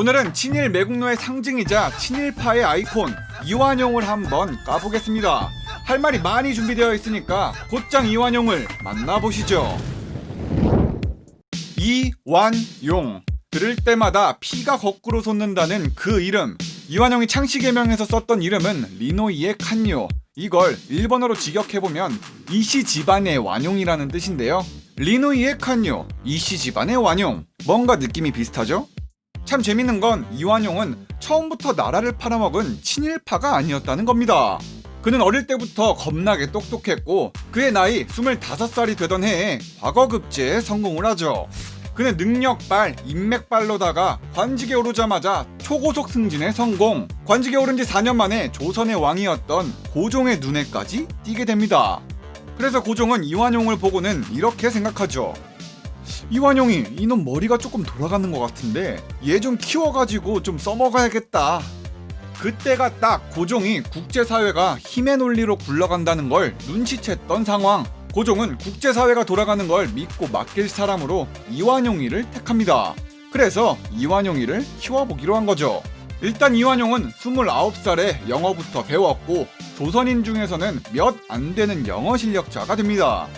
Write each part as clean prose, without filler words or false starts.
오늘은 친일 매국노의 상징이자 친일파의 아이콘 이완용을 한번 까보겠습니다. 할 말이 많이 준비되어 있으니까 곧장 이완용을 만나보시죠. 이완용, 들을 때마다 피가 거꾸로 솟는다는 그 이름. 이완용이 창씨개명에서 썼던 이름은 리노이의 칸요. 이걸 일본어로 직역해보면 이씨 집안의 완용이라는 뜻인데요. 리노이의 칸요, 이씨 집안의 완용. 뭔가 느낌이 비슷하죠? 참 재밌는 건 이완용은 처음부터 나라를 팔아먹은 친일파가 아니었다는 겁니다. 그는 어릴 때부터 겁나게 똑똑했고 그의 나이 25살이 되던 해에 과거급제에 성공을 하죠. 그는 능력발, 인맥발로다가 관직에 오르자마자 초고속 승진에 성공. 관직에 오른 지 4년 만에 조선의 왕이었던 고종의 눈에까지 띄게 됩니다. 그래서 고종은 이완용을 보고는 이렇게 생각하죠. 이완용이 이놈 머리가 조금 돌아가는 것 같은데 얘 좀 키워가지고 좀 써먹어야겠다. 그때가 딱 고종이 국제사회가 힘의 논리로 굴러간다는 걸 눈치챘던 상황. 고종은 국제사회가 돌아가는 걸 믿고 맡길 사람으로 이완용이를 택합니다. 그래서 이완용이를 키워보기로 한 거죠. 일단 이완용은 29살에 영어부터 배웠고 조선인 중에서는 몇 안 되는 영어 실력자가 됩니다.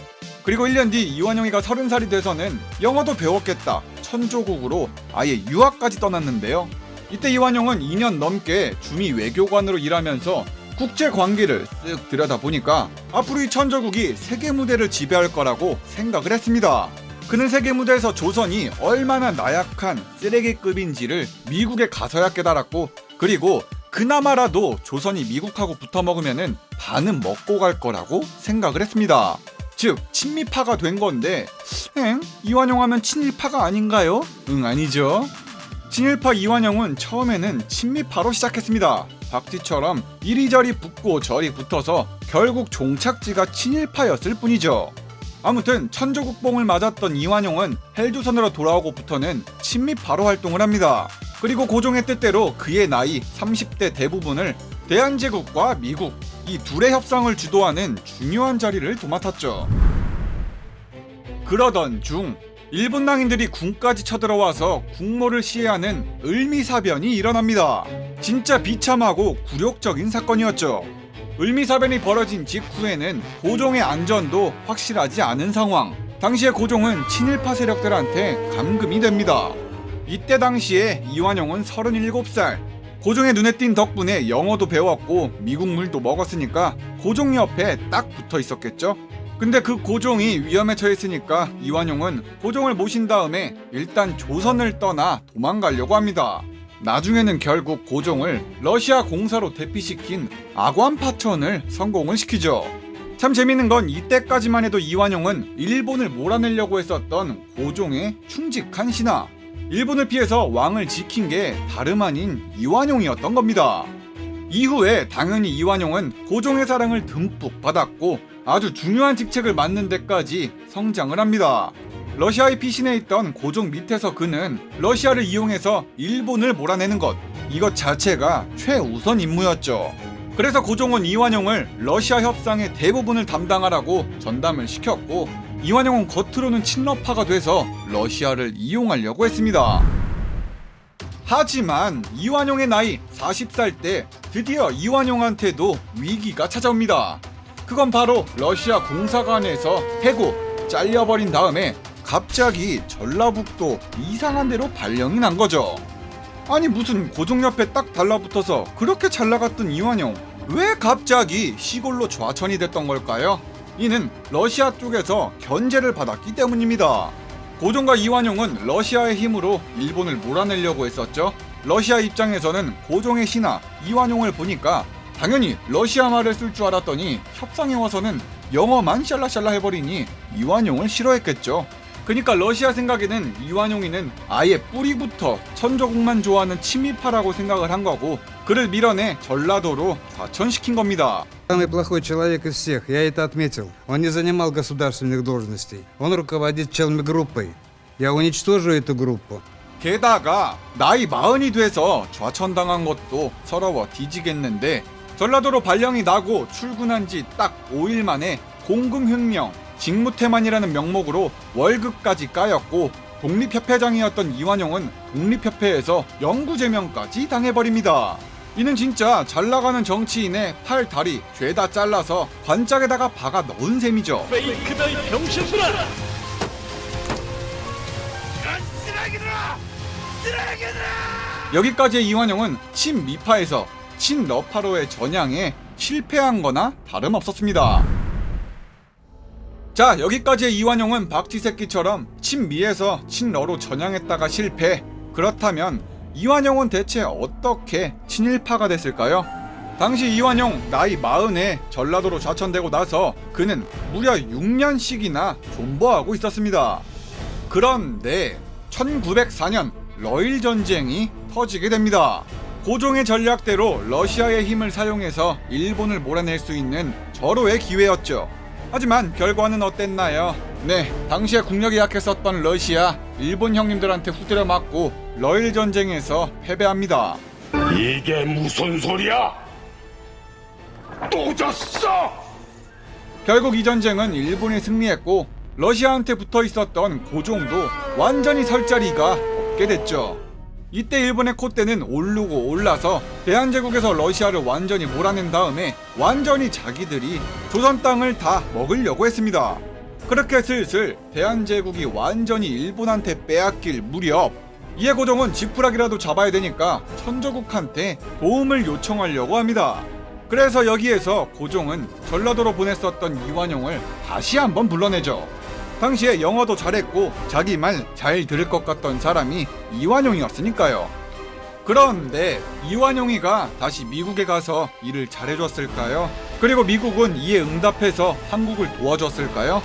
그리고 1년 뒤 이완용이가 30살이 돼서는 영어도 배웠겠다 천조국으로 아예 유학까지 떠났는데요. 이때 이완용은 2년 넘게 주미 외교관으로 일하면서 국제 관계를 쓱 들여다보니까 앞으로 이 천조국이 세계 무대를 지배할 거라고 생각을 했습니다. 그는 세계 무대에서 조선이 얼마나 나약한 쓰레기급인지를 미국에 가서야 깨달았고, 그리고 그나마라도 조선이 미국하고 붙어먹으면은 반은 먹고 갈 거라고 생각을 했습니다. 즉 친미파가 된 건데, 이완용 하면 친일파가 아닌가요? 아니죠. 친일파 이완용은 처음에는 친미파로 시작했습니다. 박쥐처럼 이리저리 붙고 저리 붙어서 결국 종착지가 친일파였을 뿐이죠. 아무튼 천조국봉을 맞았던 이완용은 헬조선으로 돌아오고부터는 친미파로 활동을 합니다. 그리고 고종의 뜻대로 그의 나이 30대 대부분을 대한제국과 미국, 이 둘의 협상을 주도하는 중요한 자리를 도맡았죠. 그러던 중 일본 낭인들이 궁까지 쳐들어와서 국모를 시해하는 을미사변이 일어납니다. 진짜 비참하고 굴욕적인 사건이었죠. 을미사변이 벌어진 직후에는 고종의 안전도 확실하지 않은 상황. 당시에 고종은 친일파 세력들한테 감금이 됩니다. 이때 당시에 이완용은 37살. 고종의 눈에 띈 덕분에 영어도 배웠고 미국 물도 먹었으니까 고종 옆에 딱 붙어 있었겠죠. 근데 그 고종이 위험에 처했으니까 이완용은 고종을 모신 다음에 일단 조선을 떠나 도망가려고 합니다. 나중에는 결국 고종을 러시아 공사로 대피시킨 아관파천을 성공을 시키죠. 참 재밌는 건 이때까지만 해도 이완용은 일본을 몰아내려고 했었던 고종의 충직한 신하. 일본을 피해서 왕을 지킨 게 다름 아닌 이완용이었던 겁니다. 이후에 당연히 이완용은 고종의 사랑을 듬뿍 받았고 아주 중요한 직책을 맡는 데까지 성장을 합니다. 러시아의 피신해 있던 고종 밑에서 그는 러시아를 이용해서 일본을 몰아내는 것, 이것 자체가 최우선 임무였죠. 그래서 고종은 이완용을 러시아 협상의 대부분을 담당하라고 전담을 시켰고, 이완용은 겉으로는 친러파가 돼서 러시아를 이용하려고 했습니다. 하지만 이완용의 나이 40살 때 드디어 이완용한테도 위기가 찾아옵니다. 그건 바로 러시아 공사관에서 해고, 잘려버린 다음에 갑자기 전라북도 이상한 데로 발령이 난 거죠. 아니 무슨 고종 옆에 딱 달라붙어서 그렇게 잘 나갔던 이완용, 왜 갑자기 시골로 좌천이 됐던 걸까요? 이는 러시아 쪽에서 견제를 받았기 때문입니다. 고종과 이완용은 러시아의 힘으로 일본을 몰아내려고 했었죠. 러시아 입장에서는 고종의 신하 이완용을 보니까 당연히 러시아 말을 쓸 줄 알았더니 협상에 와서는 영어만 샬라샬라 해버리니 이완용을 싫어했겠죠. 그러니까 러시아 생각에는 이완용이는 아예 뿌리부터 천조국만 좋아하는 친미파라고 생각을 한 거고, 그를 밀어내 전라도로 좌천시킨 겁니다. Самый плохой человек из всех, я это отметил. Он не занимал государственных должностей. Он руководит челмигруппой. Я уничтожу эту группу. 게다가 나이 40이 돼서 좌천당한 것도 서러워 뒤지겠는데, 전라도로 발령이 나고 출근한 지 딱 5일 만에 공금횡령, 직무태만이라는 명목으로 월급까지 까였고 독립협회장이었던 이완용은 독립협회에서 영구제명까지 당해버립니다. 이는 진짜 잘나가는 정치인의 팔, 다리 죄다 잘라서 관짝에다가 박아 넣은 셈이죠. 페이크다 이 병신들아! 여기까지의 이완용은 친미파에서 친러파로의 전향에 실패한 거나 다름없었습니다. 자, 여기까지의 이완용은 박쥐새끼처럼 친미에서 친러로 전향했다가 실패. 그렇다면 이완용은 대체 어떻게 친일파가 됐을까요? 당시 이완용 나이 40에 전라도로 좌천되고 나서 그는 무려 6년씩이나 존버하고 있었습니다. 그런데 1904년 러일 전쟁이 터지게 됩니다. 고종의 전략대로 러시아의 힘을 사용해서 일본을 몰아낼 수 있는 절호의 기회였죠. 하지만 결과는 어땠나요? 네, 당시에 국력이 약했었던 러시아, 일본 형님들한테 후드려 맞고 러일 전쟁에서 패배합니다. 이게 무슨 소리야? 또 졌어! 결국 이 전쟁은 일본이 승리했고 러시아한테 붙어 있었던 고종도 완전히 설 자리가 없게 됐죠. 이때 일본의 콧대는 오르고 올라서 대한제국에서 러시아를 완전히 몰아낸 다음에 완전히 자기들이 조선 땅을 다 먹으려고 했습니다. 그렇게 슬슬 대한제국이 완전히 일본한테 빼앗길 무렵, 이에 고종은 지푸라기라도 잡아야 되니까 천조국한테 도움을 요청하려고 합니다. 그래서 여기에서 고종은 전라도로 보냈었던 이완용을 다시 한번 불러내죠. 당시에 영어도 잘했고 자기 말 잘 들을 것 같던 사람이 이완용이었으니까요. 그런데 이완용이가 다시 미국에 가서 일을 잘해줬을까요? 그리고 미국은 이에 응답해서 한국을 도와줬을까요?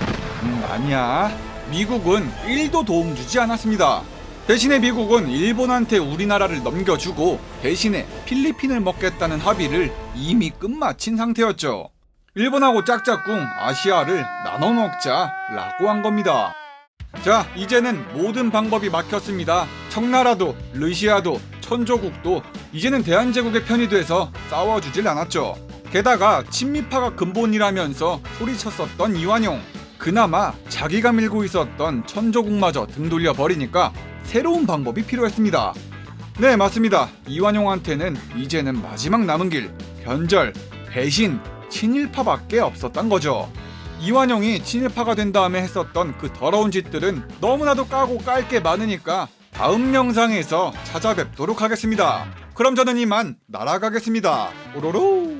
아니야. 미국은 1도 도움 주지 않았습니다. 대신에 미국은 일본한테 우리나라를 넘겨주고 대신에 필리핀을 먹겠다는 합의를 이미 끝마친 상태였죠. 일본하고 짝짝꿍 아시아를 나눠 먹자라고 한 겁니다. 자, 이제는 모든 방법이 막혔습니다. 청나라도 러시아도 천조국도 이제는 대한제국의 편이 돼서 싸워주질 않았죠. 게다가 친미파가 근본이라면서 소리쳤었던 이완용, 그나마 자기가 밀고 있었던 천조국마저 등 돌려 버리니까 새로운 방법이 필요했습니다. 네, 맞습니다. 이완용한테는 이제는 마지막 남은 길, 변절, 배신, 친일파밖에 없었던 거죠. 이완용이 친일파가 된 다음에 했었던 그 더러운 짓들은 너무나도 까고 깔 게 많으니까 다음 영상에서 찾아뵙도록 하겠습니다. 그럼 저는 이만 날아가겠습니다. 오로로.